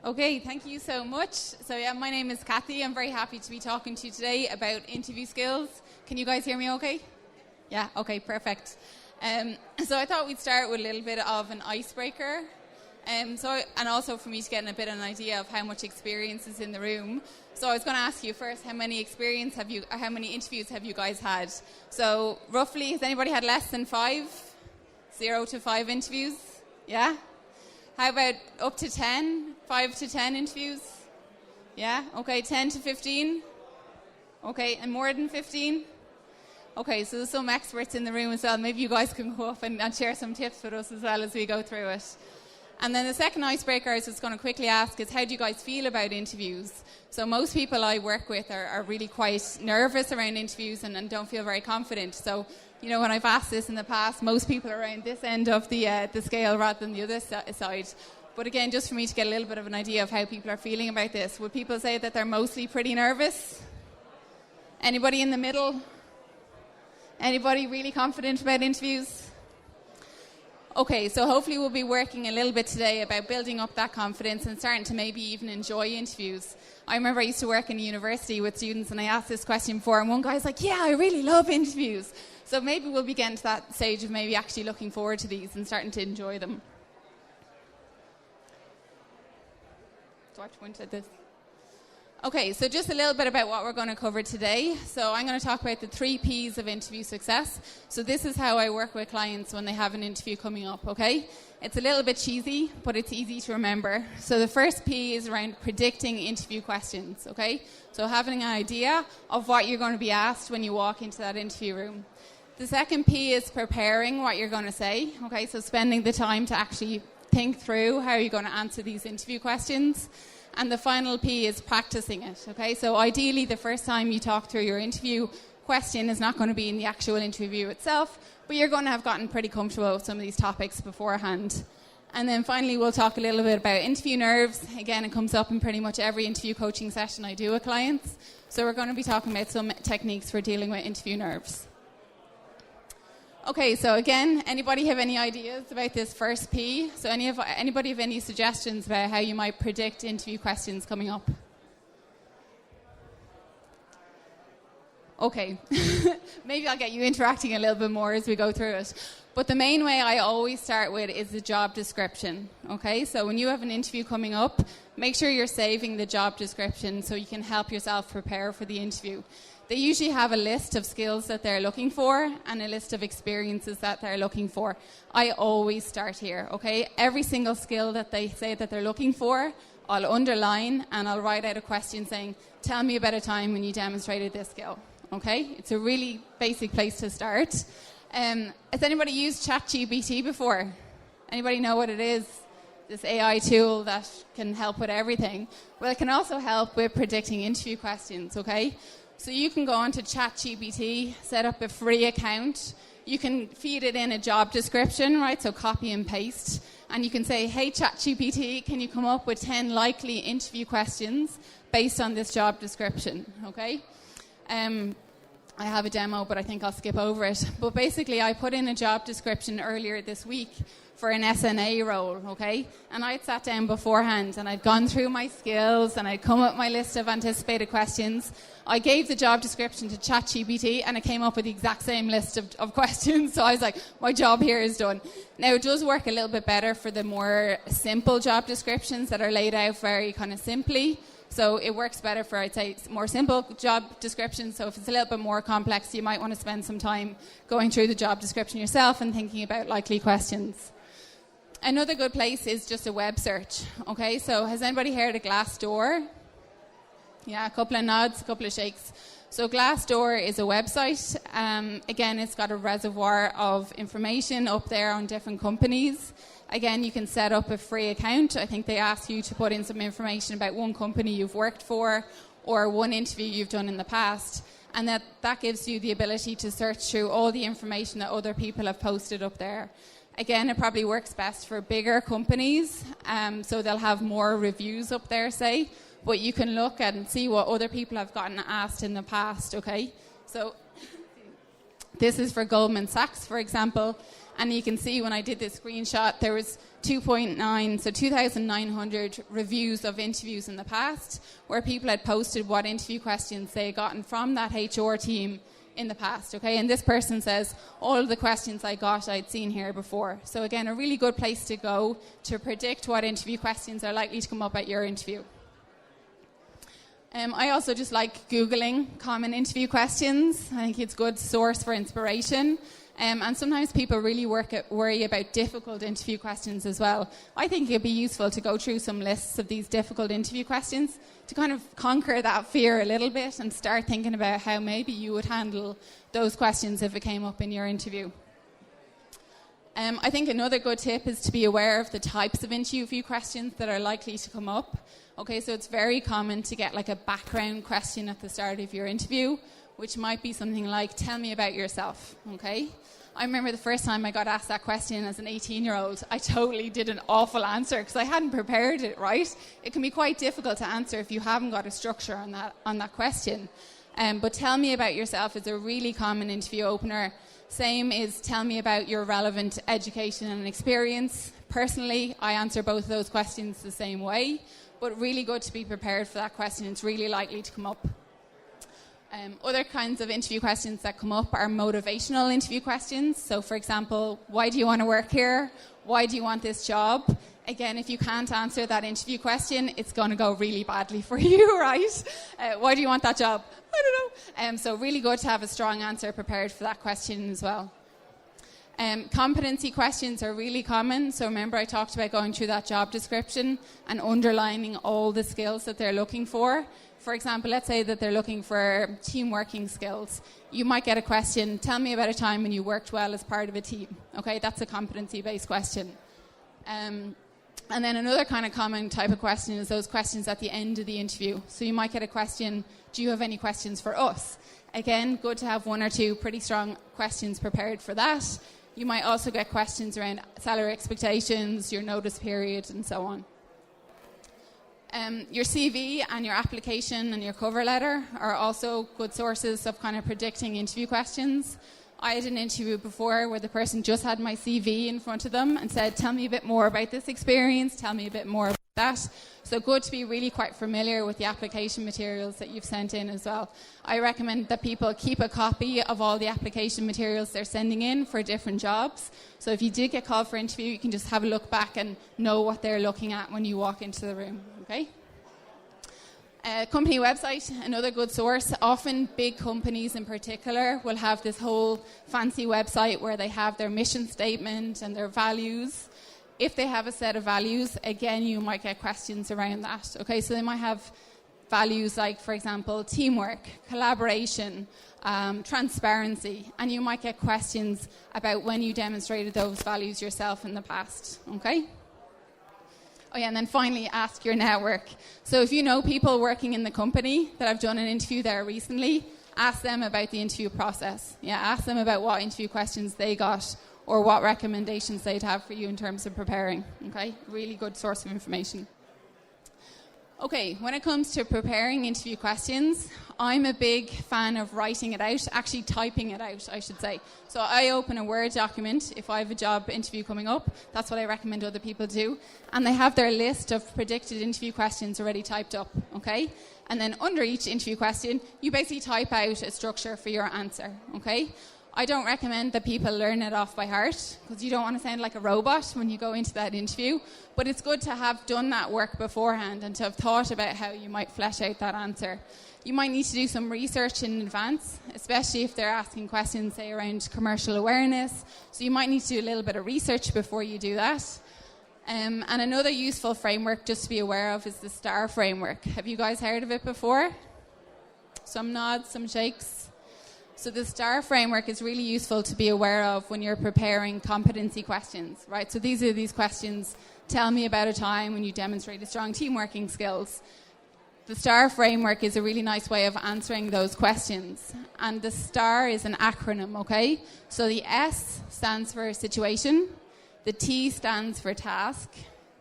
Okay, thank you so much. So yeah, my name is Cathy. I'm very happy to be talking to you today about interview skills. Can you guys hear me okay? Yeah, okay, perfect. So I thought we'd start with a little bit of an icebreaker. And also for me to get a bit of an idea of how much experience is in the room. So I was going to ask you first, how many interviews have you guys had? So roughly, has anybody had less than 5? 0 to 5 interviews? Yeah? How about up to 10? 5 to 10 interviews? Yeah? Okay, 10 to 15? Okay, and more than 15? Okay, so there's some experts in the room as well. Maybe you guys can go up and share some tips with us as well as we go through it. And then the second icebreaker I was just going to quickly ask is, how do you guys feel about interviews? So most people I work with are really quite nervous around interviews and don't feel very confident. So, you know, when I've asked this in the past, most people are around this end of the scale rather than the other side. But again, just for me to get a little bit of an idea of how people are feeling about this, would people say that they're mostly pretty nervous? Anybody in the middle? Anybody really confident about interviews? Okay, so hopefully we'll be working a little bit today about building up that confidence and starting to maybe even enjoy interviews. I remember I used to work in a university with students and I asked this question before and one guy's like, yeah, I really love interviews. So maybe we'll be getting to that stage of maybe actually looking forward to these and starting to enjoy them. Do I have to point at this? Okay, so just a little bit about what we're going to cover today. So I'm going to talk about the 3 Ps of interview success. So this is how I work with clients when they have an interview coming up, okay? It's a little bit cheesy, but it's easy to remember. So the first P is around predicting interview questions, okay? So having an idea of what you're going to be asked when you walk into that interview room. The second P is preparing what you're going to say, okay? So spending the time to actually think through how you're going to answer these interview questions. And the final P is practicing it, okay? So ideally, the first time you talk through your interview question is not going to be in the actual interview itself, but you're going to have gotten pretty comfortable with some of these topics beforehand. And then finally, we'll talk a little bit about interview nerves. Again, it comes up in pretty much every interview coaching session I do with clients. So we're going to be talking about some techniques for dealing with interview nerves. Okay, so again, anybody have any ideas about this first P? So anybody have any suggestions about how you might predict interview questions coming up? Okay, maybe I'll get you interacting a little bit more as we go through it. But the main way I always start with is the job description, okay? So when you have an interview coming up, make sure you're saving the job description so you can help yourself prepare for the interview. They usually have a list of skills that they're looking for and a list of experiences that they're looking for. I always start here, okay? Every single skill that they say that they're looking for, I'll underline and I'll write out a question saying, tell me about a time when you demonstrated this skill, okay? It's a really basic place to start. Has anybody used ChatGPT before? Anybody know what it is? This AI tool that can help with everything. Well, it can also help with predicting interview questions, okay? So you can go onto ChatGPT, set up a free account. You can feed it in a job description, right? So copy and paste. And you can say, hey, ChatGPT, can you come up with 10 likely interview questions based on this job description, okay? I have a demo, but I think I'll skip over it. But basically, I put in a job description earlier this week for an SNA role, okay? And I'd sat down beforehand and I'd gone through my skills and I'd come up with my list of anticipated questions. I gave the job description to ChatGPT and it came up with the exact same list of questions. So I was like, my job here is done. Now, it does work a little bit better for the more simple job descriptions that are laid out very kind of simply. So it works better for, I'd say, more simple job descriptions. So if it's a little bit more complex, you might want to spend some time going through the job description yourself and thinking about likely questions. Another good place is just a web search. Okay, so has anybody heard of Glassdoor? Yeah, a couple of nods, a couple of shakes. So Glassdoor is a website. Again, it's got a reservoir of information up there on different companies. Again, you can set up a free account. I think they ask you to put in some information about one company you've worked for or one interview you've done in the past. And that gives you the ability to search through all the information that other people have posted up there. Again, it probably works best for bigger companies, so they'll have more reviews up there, say. But you can look at and see what other people have gotten asked in the past, okay? So this is for Goldman Sachs, for example. And you can see when I did this screenshot, there was 2.9, so 2,900 reviews of interviews in the past where people had posted what interview questions they had gotten from that HR team in the past, okay? And this person says, all of the questions I got I'd seen here before. So again, a really good place to go to predict what interview questions are likely to come up at your interview. I also just like Googling common interview questions. I think it's a good source for inspiration. And sometimes people really worry about difficult interview questions as well. I think it'd be useful to go through some lists of these difficult interview questions to kind of conquer that fear a little bit and start thinking about how maybe you would handle those questions if it came up in your interview. I think another good tip is to be aware of the types of interview questions that are likely to come up. Okay, so it's very common to get like a background question at the start of your interview, which might be something like, tell me about yourself, okay? I remember the first time I got asked that question as an 18-year-old, I totally did an awful answer because I hadn't prepared it, right? It can be quite difficult to answer if you haven't got a structure on that question. But tell me about yourself is a really common interview opener. Same is tell me about your relevant education and experience. Personally, I answer both of those questions the same way, but really good to be prepared for that question. It's really likely to come up. Other kinds of interview questions that come up are motivational interview questions. So, for example, why do you want to work here? Why do you want this job? Again, if you can't answer that interview question, it's going to go really badly for you, right? Why do you want that job? I don't know. So really good to have a strong answer prepared for that question as well. Competency questions are really common. So remember I talked about going through that job description and underlining all the skills that they're looking for. For example, let's say that they're looking for team working skills. You might get a question, tell me about a time when you worked well as part of a team. Okay, that's a competency-based question. And then another kind of common type of question is those questions at the end of the interview. So you might get a question, do you have any questions for us? Again, good to have one or two pretty strong questions prepared for that. You might also get questions around salary expectations, your notice period, and so on. Your CV and your application and your cover letter are also good sources of kind of predicting interview questions. I had an interview before where the person just had my CV in front of them and said, tell me a bit more about this experience, tell me a bit more about that. So good to be really quite familiar with the application materials that you've sent in as well. I recommend that people keep a copy of all the application materials they're sending in for different jobs. So if you did get called for interview, you can just have a look back and know what they're looking at when you walk into the room, okay? Company website, another good source. Often big companies in particular will have this whole fancy website where they have their mission statement and their values. If they have a set of values, again, you might get questions around that. Okay, so they might have values like, for example, teamwork, collaboration, transparency, and you might get questions about when you demonstrated those values yourself in the past. Okay? Oh yeah, and then finally, ask your network. So if you know people working in the company that have done an interview there recently, ask them about the interview process. Yeah, ask them about what interview questions they got or what recommendations they'd have for you in terms of preparing. Okay, really good source of information. Okay, when it comes to preparing interview questions, I'm a big fan of writing it out, actually typing it out, I should say. So I open a Word document if I have a job interview coming up. That's what I recommend other people do. And they have their list of predicted interview questions already typed up, okay? And then under each interview question, you basically type out a structure for your answer, okay? I don't recommend that people learn it off by heart because you don't want to sound like a robot when you go into that interview. But it's good to have done that work beforehand and to have thought about how you might flesh out that answer. You might need to do some research in advance, especially if they're asking questions, say, around commercial awareness. So you might need to do a little bit of research before you do that. And another useful framework just to be aware of is the STAR framework. Have you guys heard of it before? Some nods, some shakes. So the STAR framework is really useful to be aware of when you're preparing competency questions, right? So these are these questions. Tell me about a time when you demonstrated strong team working skills. The STAR framework is a really nice way of answering those questions. And the STAR is an acronym, okay? So the S stands for situation, the T stands for task,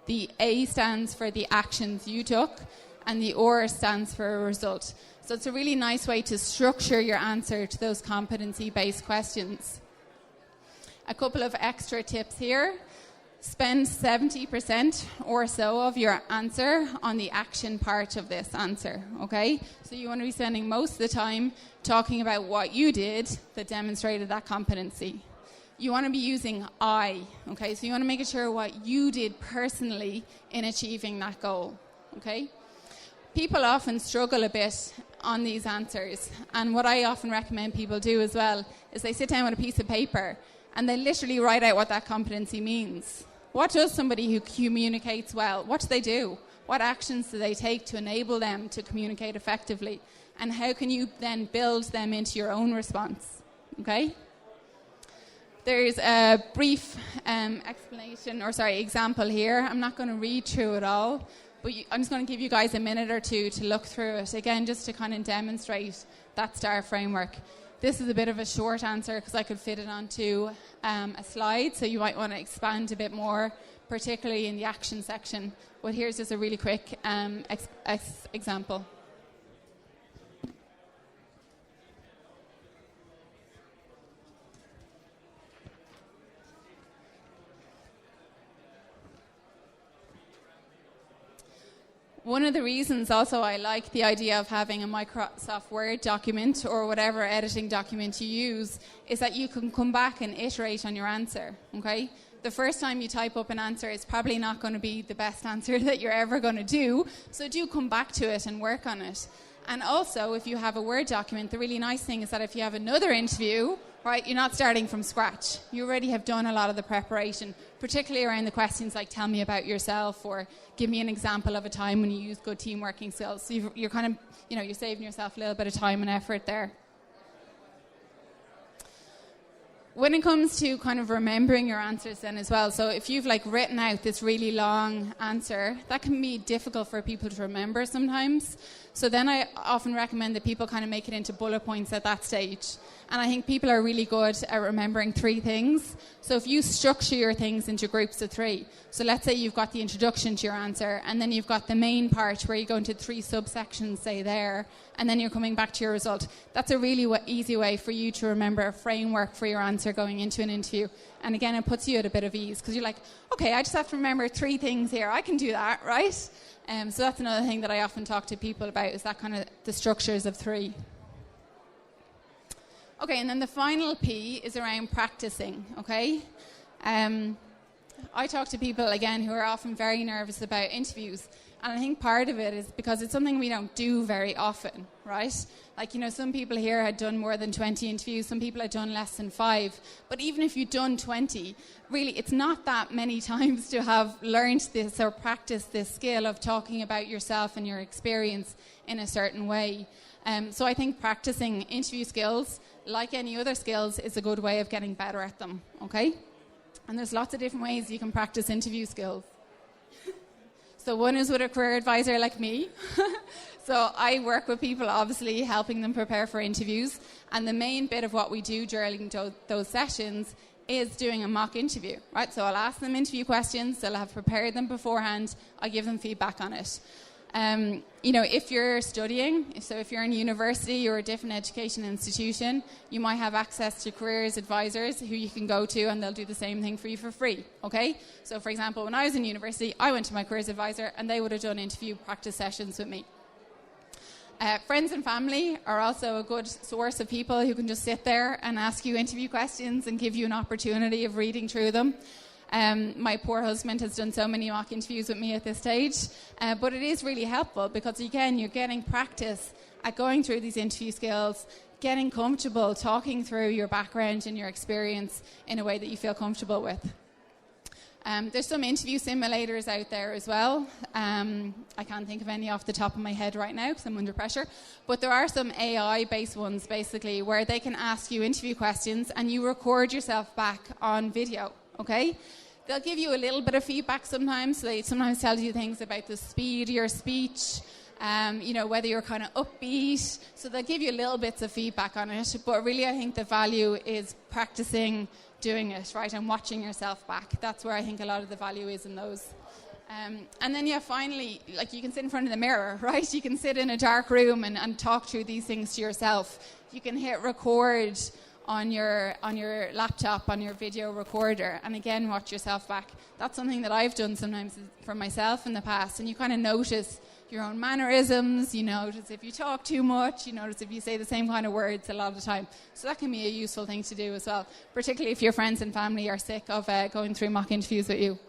the A stands for the actions you took, and the R stands for a result. So it's a really nice way to structure your answer to those competency-based questions. A couple of extra tips here. Spend 70% or so of your answer on the action part of this answer, okay? So you want to be spending most of the time talking about what you did that demonstrated that competency. You want to be using I, okay? So you want to make sure what you did personally in achieving that goal, okay? People often struggle a bit on these answers, and what I often recommend people do as well is they sit down with a piece of paper and they literally write out what that competency means. What does somebody who communicates well, what do they do? What actions do they take to enable them to communicate effectively? And how can you then build them into your own response? Okay? There's a brief example here. I'm not going to read through it all, but I'm just going to give you guys a minute or two to look through it. Again, just to kind of demonstrate that STAR framework. This is a bit of a short answer because I could fit it onto a slide, so you might want to expand a bit more, particularly in the action section. But here's just a really quick example. One of the reasons also I like the idea of having a Microsoft Word document or whatever editing document you use is that you can come back and iterate on your answer, okay? The first time you type up an answer is probably not going to be the best answer that you're ever going to do, so do come back to it and work on it. And also, if you have a Word document, the really nice thing is that if you have another interview, right, you're not starting from scratch. You already have done a lot of the preparation, particularly around the questions like tell me about yourself or give me an example of a time when you used good team working skills. So you're kind of, you're saving yourself a little bit of time and effort there. When it comes to kind of remembering your answers then as well, so if you've written out this really long answer, that can be difficult for people to remember sometimes. So then I often recommend that people kind of make it into bullet points at that stage. And I think people are really good at remembering 3 things. So if you structure your things into groups of 3, so let's say you've got the introduction to your answer, and then you've got the main part where you go into 3 subsections, say there, and then you're coming back to your result. That's a really easy way for you to remember a framework for your answer going into an interview. And again, it puts you at a bit of ease because you're like, okay, I just have to remember 3 things here. I can do that, right? So that's another thing that I often talk to people about is that kind of the structures of 3. Okay, and then the final P is around practicing, okay? I talk to people, again, who are often very nervous about interviews. And I think part of it is because it's something we don't do very often, right? Some people here had done more than 20 interviews. Some people had done less than 5. But even if you've done 20, really, it's not that many times to have learned this or practiced this skill of talking about yourself and your experience in a certain way. So I think practicing interview skills, like any other skills, is a good way of getting better at them, okay? And there's lots of different ways you can practice interview skills. So one is with a career advisor like me. So I work with people, obviously, helping them prepare for interviews. And the main bit of what we do during those sessions is doing a mock interview, right? So I'll ask them interview questions. They'll have prepared them beforehand. I give them feedback on it. If you're studying, so if you're in university or a different education institution, you might have access to careers advisors who you can go to and they'll do the same thing for you for free, okay? So for example, when I was in university, I went to my careers advisor and they would have done interview practice sessions with me. Friends and family are also a good source of people who can just sit there and ask you interview questions and give you an opportunity of reading through them. My poor husband has done so many mock interviews with me at this stage, but it is really helpful because, again, you're getting practice at going through these interview skills, getting comfortable talking through your background and your experience in a way that you feel comfortable with. There's some interview simulators out there as well. I can't think of any off the top of my head right now because I'm under pressure. But there are some AI-based ones, basically, where they can ask you interview questions and you record yourself back on video, okay? They'll give you a little bit of feedback sometimes. They sometimes tell you things about the speed of your speech, whether you're kind of upbeat. So they'll give you little bits of feedback on it. But really, I think the value is practicing doing it, right, and watching yourself back. That's where I think a lot of the value is in those. And then, finally, you can sit in front of the mirror, right? You can sit in a dark room and talk through these things to yourself. You can hit record on your laptop, on your video recorder, and again watch yourself back. That's something that I've done sometimes for myself in the past, and you kind of notice your own mannerisms, you notice if you talk too much, you notice if you say the same kind of words a lot of the time. So that can be a useful thing to do as well, particularly if your friends and family are sick of going through mock interviews with you.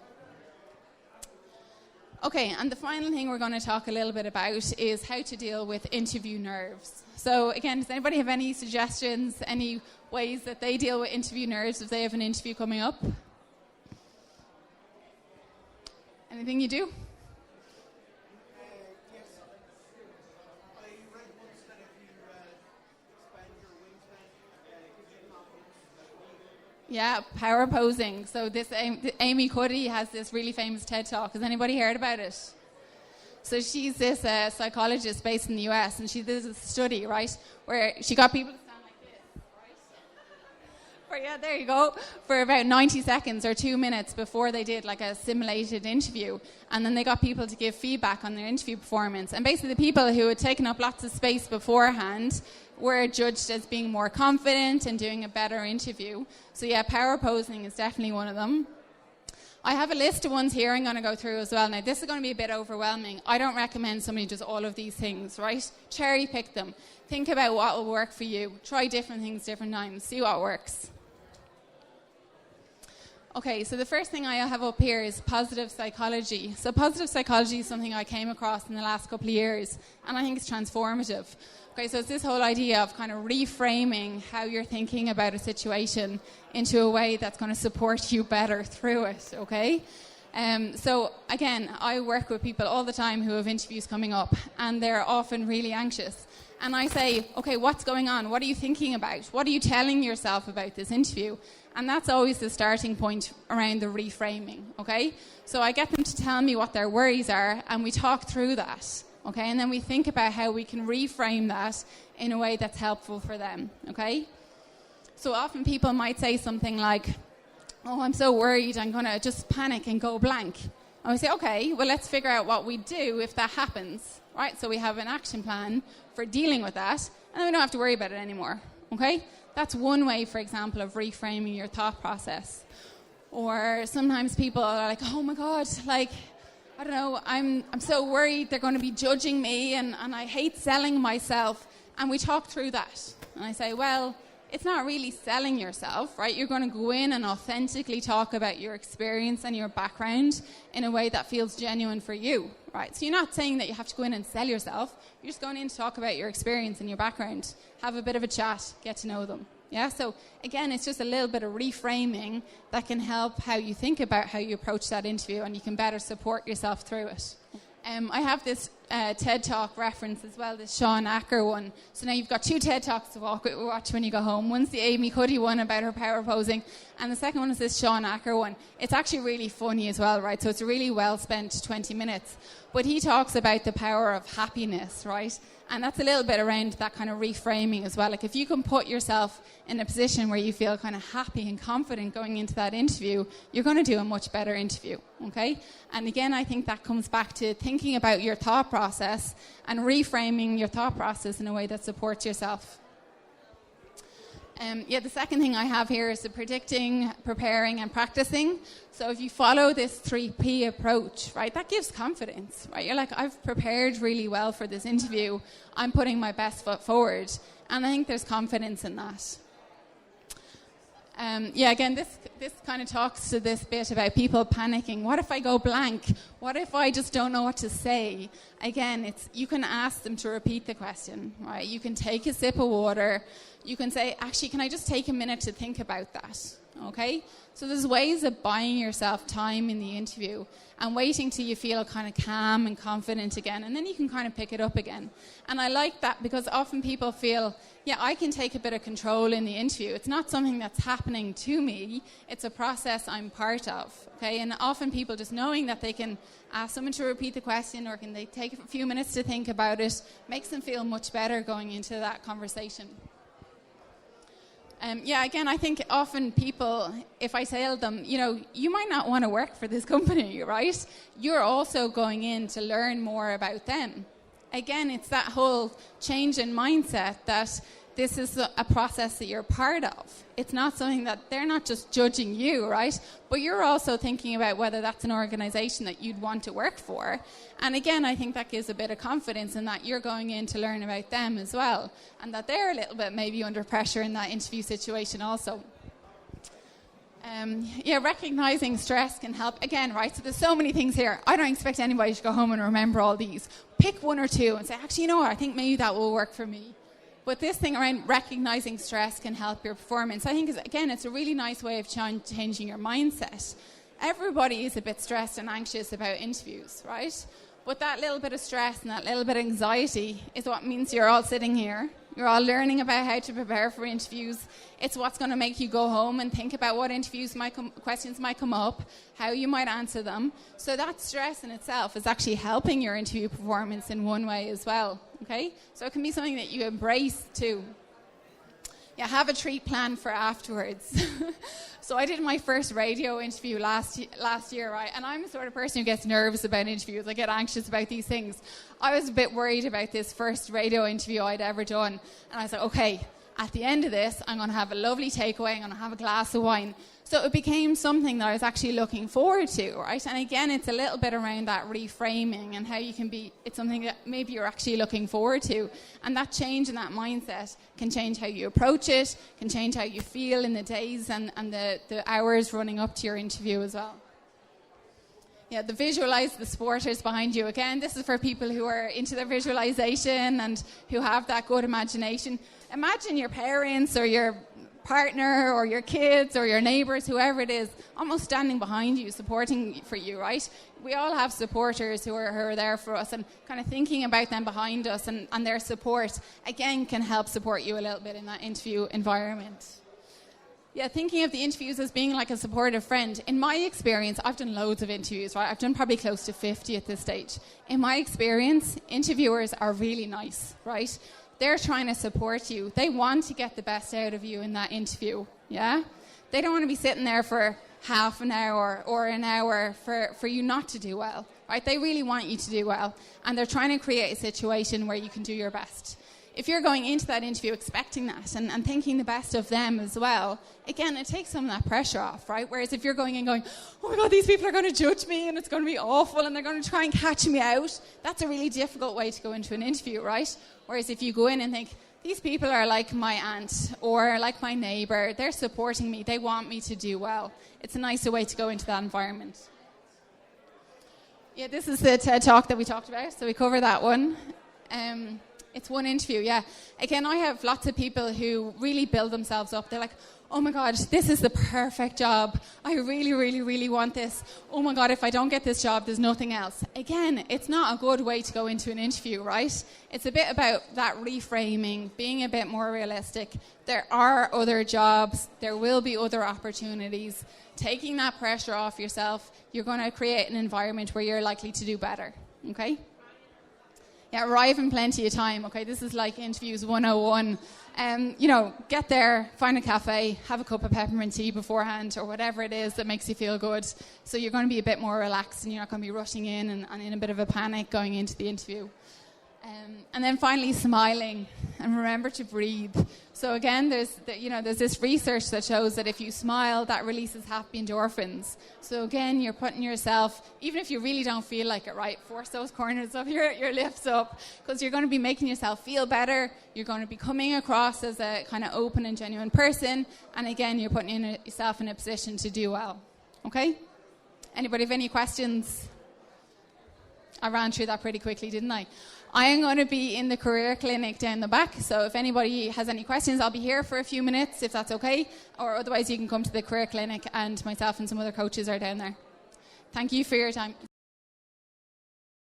Okay, and the final thing we're going to talk a little bit about is how to deal with interview nerves. So again, does anybody have any suggestions, any ways that they deal with interview nerves if they have an interview coming up? Anything you do? Yeah, power posing. So this Amy Cuddy has this really famous TED Talk. Has anybody heard about it? So she's this psychologist based in the US, and she did a study, right, where she got people to stand like this, right? There you go. For about 90 seconds or 2 minutes before they did like a simulated interview. And then they got people to give feedback on their interview performance. And basically the people who had taken up lots of space beforehand were judged as being more confident and doing a better interview. So yeah, power posing is definitely one of them. I have a list of ones here I'm going to go through as well. Now, this is going to be a bit overwhelming. I don't recommend somebody does all of these things, right? Cherry pick them. Think about what will work for you. Try different things different times. See what works. Okay, so the first thing I have up here is positive psychology. So positive psychology is something I came across in the last couple of years, and I think it's transformative. Okay, so it's this whole idea of kind of reframing how you're thinking about a situation into a way that's going to support you better through it, okay? So again, I work with people all the time who have interviews coming up, and they're often really anxious. And I say, okay, what's going on? What are you thinking about? What are you telling yourself about this interview? And that's always the starting point around the reframing, okay? So I get them to tell me what their worries are, and we talk through that, okay? And then we think about how we can reframe that in a way that's helpful for them, okay? So often people might say something like, oh, I'm so worried, I'm going to just panic and go blank. And we say, okay, well, let's figure out what we do if that happens, right? So we have an action plan for dealing with that, and then we don't have to worry about it anymore, okay? That's one way, for example, of reframing your thought process. Or sometimes people are like, oh my God, like, I don't know, I'm so worried they're going to be judging me and I hate selling myself. And we talk through that. And I say, well, it's not really selling yourself, right? You're going to go in and authentically talk about your experience and your background in a way that feels genuine for you, right? So you're not saying that you have to go in and sell yourself. You're just going in to talk about your experience and your background. Have a bit of a chat, get to know them. Yeah, so again, it's just a little bit of reframing that can help how you think about how you approach that interview, and you can better support yourself through it. I have this TED Talk reference as well, this Sean Acker one. So now you've got two TED Talks to watch when you go home. One's the Amy Cuddy one about her power posing, and the second one is this Sean Acker one. It's actually really funny as well, right? So it's a really well spent 20 minutes. But he talks about the power of happiness, right? And that's a little bit around that kind of reframing as well. Like if you can put yourself in a position where you feel kind of happy and confident going into that interview, you're going to do a much better interview, okay? And again, I think that comes back to thinking about your thought process and reframing your thought process in a way that supports yourself. The second thing I have here is the predicting, preparing, and practicing. So if you follow this 3P approach, right, that gives confidence, right? You're like, I've prepared really well for this interview. I'm putting my best foot forward. And I think there's confidence in that. Again, this kind of talks to this bit about people panicking. What if I go blank? What if I just don't know what to say? Again, you can ask them to repeat the question, right? You can take a sip of water. You can say, actually, can I just take a minute to think about that? Okay? So there's ways of buying yourself time in the interview and waiting till you feel kind of calm and confident again, and then you can kind of pick it up again. And I like that because often people feel, yeah, I can take a bit of control in the interview. It's not something that's happening to me. It's a process I'm part of, okay? And often people just knowing that they can ask someone to repeat the question or can they take a few minutes to think about it makes them feel much better going into that conversation. Again, I think often people, if I tell them, you might not want to work for this company, right? You're also going in to learn more about them. Again, it's that whole change in mindset that this is a process that you're part of. It's not something that they're not just judging you, right? But you're also thinking about whether that's an organisation that you'd want to work for. And again, I think that gives a bit of confidence in that you're going in to learn about them as well, and that they're a little bit maybe under pressure in that interview situation also. Recognising stress can help. Again, right, so there's so many things here. I don't expect anybody to go home and remember all these. Pick one or two and say, actually, you know what, I think maybe that will work for me. But this thing around recognising stress can help your performance. I think, again, it's a really nice way of changing your mindset. Everybody is a bit stressed and anxious about interviews, right? But that little bit of stress and that little bit of anxiety is what means you're all sitting here. You're all learning about how to prepare for interviews. It's what's going to make you go home and think about what questions might come up, how you might answer them. So that stress in itself is actually helping your interview performance in one way as well. Okay? So it can be something that you embrace too. Yeah, have a treat plan for afterwards. So I did my first radio interview last year, right? And I'm the sort of person who gets nervous about interviews. I get anxious about these things. I was a bit worried about this first radio interview I'd ever done. And I said, okay, at the end of this, I'm going to have a lovely takeaway. I'm going to have a glass of wine. So it became something that I was actually looking forward to, right? And again, it's a little bit around that reframing and how you can be, it's something that maybe you're actually looking forward to. And that change in that mindset can change how you approach it, can change how you feel in the days and the hours running up to your interview as well. Yeah, visualise the supporters behind you. Again, this is for people who are into their visualisation and who have that good imagination. Imagine your parents or your partner or your kids or your neighbours, whoever it is, almost standing behind you, supporting for you, right? We all have supporters who are there for us, and kind of thinking about them behind us and their support, again, can help support you a little bit in that interview environment. Yeah, thinking of the interviews as being like a supportive friend. In my experience, I've done loads of interviews, right? I've done probably close to 50 at this stage. In my experience, interviewers are really nice, right? They're trying to support you. They want to get the best out of you in that interview, yeah? They don't want to be sitting there for half an hour or an hour for you not to do well, right? They really want you to do well, and they're trying to create a situation where you can do your best. If you're going into that interview expecting that and thinking the best of them as well, again, it takes some of that pressure off, right? Whereas if you're going in going, oh my God, these people are going to judge me and it's going to be awful and they're going to try and catch me out, that's a really difficult way to go into an interview, right? Whereas if you go in and think, these people are like my aunt or like my neighbour, they're supporting me, they want me to do well. It's a nicer way to go into that environment. Yeah, this is the TED Talk that we talked about, so we cover that one. It's one interview, yeah. Again, I have lots of people who really build themselves up. They're like, oh my God, this is the perfect job. I really, really, really want this. Oh my God, if I don't get this job, there's nothing else. Again, it's not a good way to go into an interview, right? It's a bit about that reframing, being a bit more realistic. There are other jobs. There will be other opportunities. Taking that pressure off yourself, you're going to create an environment where you're likely to do better, okay? Yeah, arrive in plenty of time, okay? This is like interviews 101. Get there, find a cafe, have a cup of peppermint tea beforehand or whatever it is that makes you feel good. So you're going to be a bit more relaxed and you're not going to be rushing in and in a bit of a panic going into the interview. And then finally, smiling, and remember to breathe. So again, there's this research that shows that if you smile, that releases happy endorphins. So again, you're putting yourself, even if you really don't feel like it, right, force those corners of your lips up, because you're going to be making yourself feel better. You're going to be coming across as a kind of open and genuine person. And again, you're putting yourself in a position to do well. Okay? Anybody have any questions? I ran through that pretty quickly, didn't I? I am going to be in the career clinic down the back, so if anybody has any questions, I'll be here for a few minutes, if that's okay, or otherwise you can come to the career clinic and myself and some other coaches are down there. Thank you for your time.